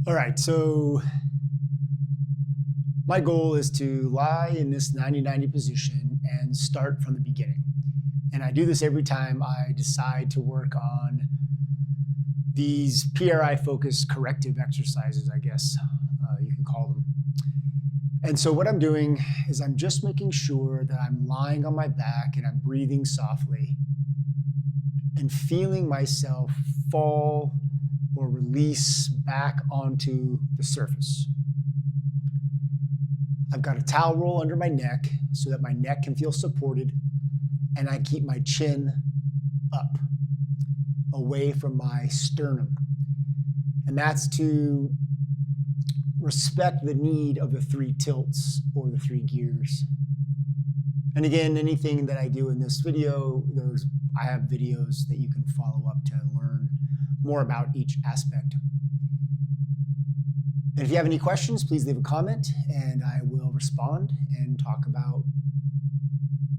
All right, so my goal is to lie in this 90-90 position and start from the beginning. And I do this every time I decide to work on these PRI-focused corrective exercises, I guess you can call them. And so what I'm doing is I'm just making sure that I'm lying on my back and I'm breathing softly and feeling myself fall or release back onto the surface. I've got a towel roll under my neck so that my neck can feel supported, and I keep my chin up, away from my sternum. And that's to respect the need of the 3 tilts or the 3 gears. And again, anything that I do in this video, I have videos that you can follow up to learn more about each aspect. And if you have any questions, please leave a comment and I will respond and talk about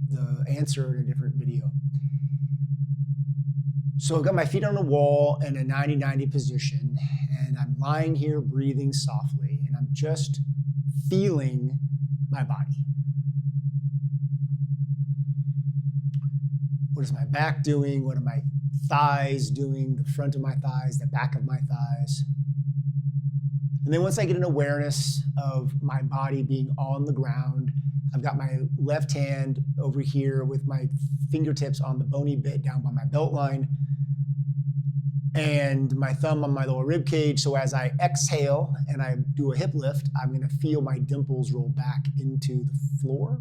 the answer in a different video. So I've got my feet on a wall in a 90-90 position, and I'm lying here breathing softly, and I'm just feeling my body. What is my back doing? What are my thighs doing? The front of my thighs, the back of my thighs. And then once I get an awareness of my body being on the ground, I've got my left hand over here with my fingertips on the bony bit down by my belt line and my thumb on my lower rib cage. So as I exhale and I do a hip lift, I'm going to feel my dimples roll back into the floor.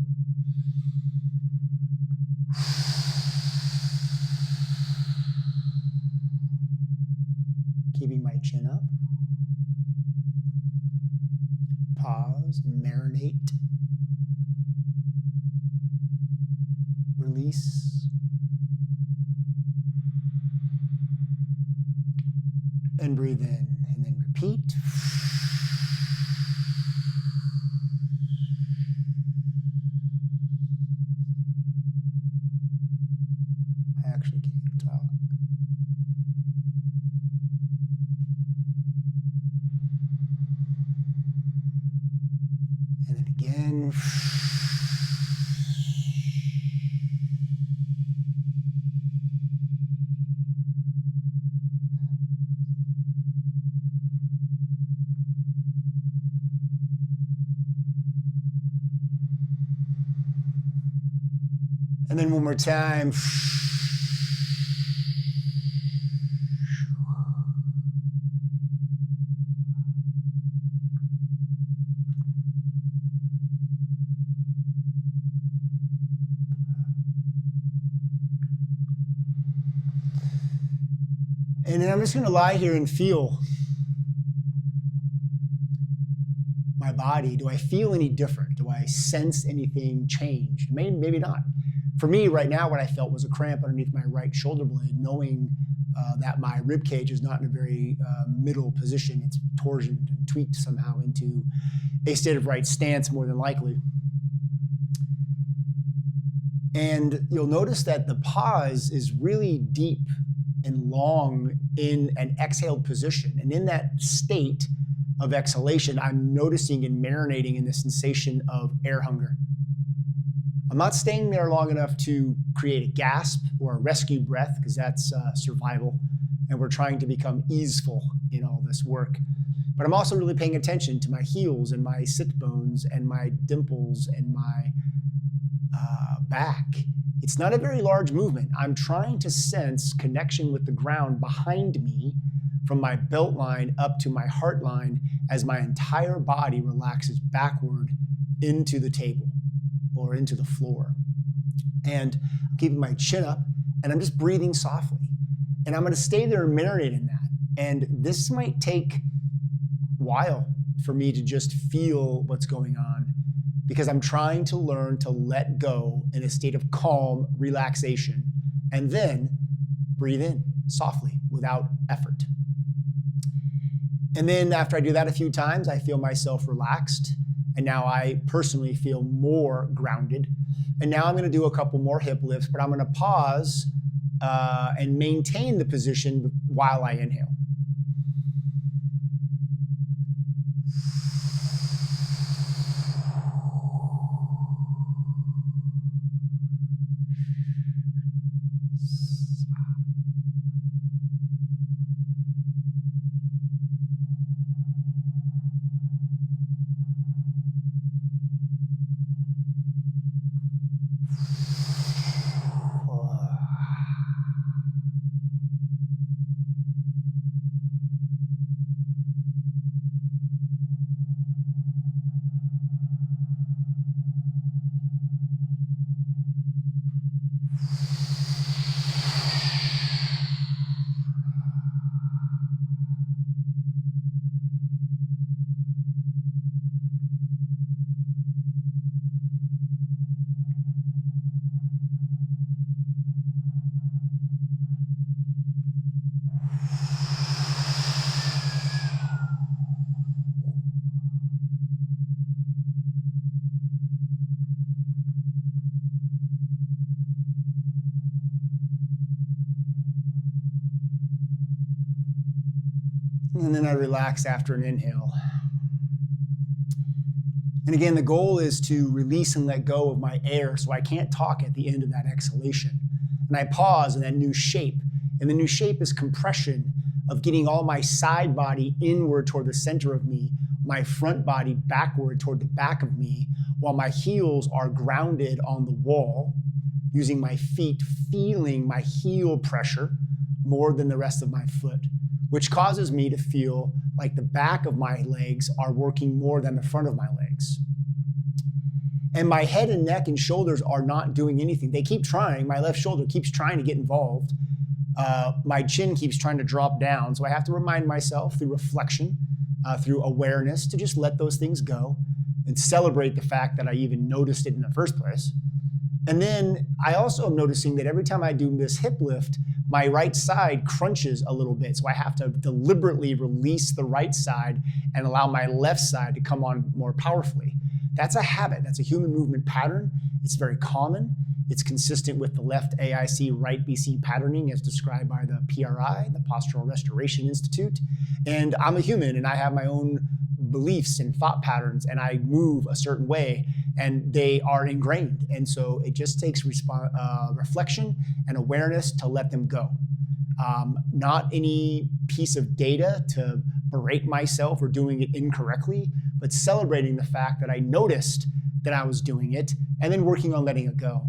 Keeping my chin up. Pause and marinate. Release. And breathe in, and then repeat. I actually can't talk. And then again. And then one more time. And then I'm just going to lie here and feel my body. Do I feel any different? Do I sense anything changed? Maybe not. For me, right now, what I felt was a cramp underneath my right shoulder blade, knowing that my rib cage is not in a very middle position. It's torsioned and tweaked somehow into a state of right stance, more than likely. And you'll notice that the pause is really deep and long in an exhaled position. And in that state of exhalation, I'm noticing and marinating in the sensation of air hunger. I'm not staying there long enough to create a gasp or a rescue breath, because that's survival, and we're trying to become easeful in all this work. But I'm also really paying attention to my heels and my sit bones and my dimples and my back. It's not a very large movement. I'm trying to sense connection with the ground behind me from my belt line up to my heart line as my entire body relaxes backward into the table or into the floor. And I'm keeping my chin up, and I'm just breathing softly. And I'm going to stay there and marinate in that. And this might take a while for me to just feel what's going on, because I'm trying to learn to let go in a state of calm relaxation, and then breathe in softly without effort. And then after I do that a few times, I feel myself relaxed. And now I personally feel more grounded. And now I'm going to do a couple more hip lifts, but I'm going to pause and maintain the position while I inhale. And then I relax after an inhale. And again, the goal is to release and let go of my air so I can't talk at the end of that exhalation. And I pause in that new shape. And the new shape is compression of getting all my side body inward toward the center of me, my front body backward toward the back of me, while my heels are grounded on the wall, using my feet, feeling my heel pressure more than the rest of my foot, which causes me to feel like the back of my legs are working more than the front of my legs. And my head and neck and shoulders are not doing anything. They keep trying. My left shoulder keeps trying to get involved. My chin keeps trying to drop down. So I have to remind myself through reflection, through awareness, to just let those things go and celebrate the fact that I even noticed it in the first place. And then I also am noticing that every time I do this hip lift, my right side crunches a little bit. So I have to deliberately release the right side and allow my left side to come on more powerfully. That's a habit. That's a human movement pattern. It's very common. It's consistent with the left AIC, right BC patterning as described by the PRI, the Postural Restoration Institute. And I'm a human and I have my own beliefs and thought patterns and I move a certain way and they are ingrained. And so it just takes reflection and awareness to let them go. Not any piece of data to berate myself for doing it incorrectly, but celebrating the fact that I noticed that I was doing it and then working on letting it go.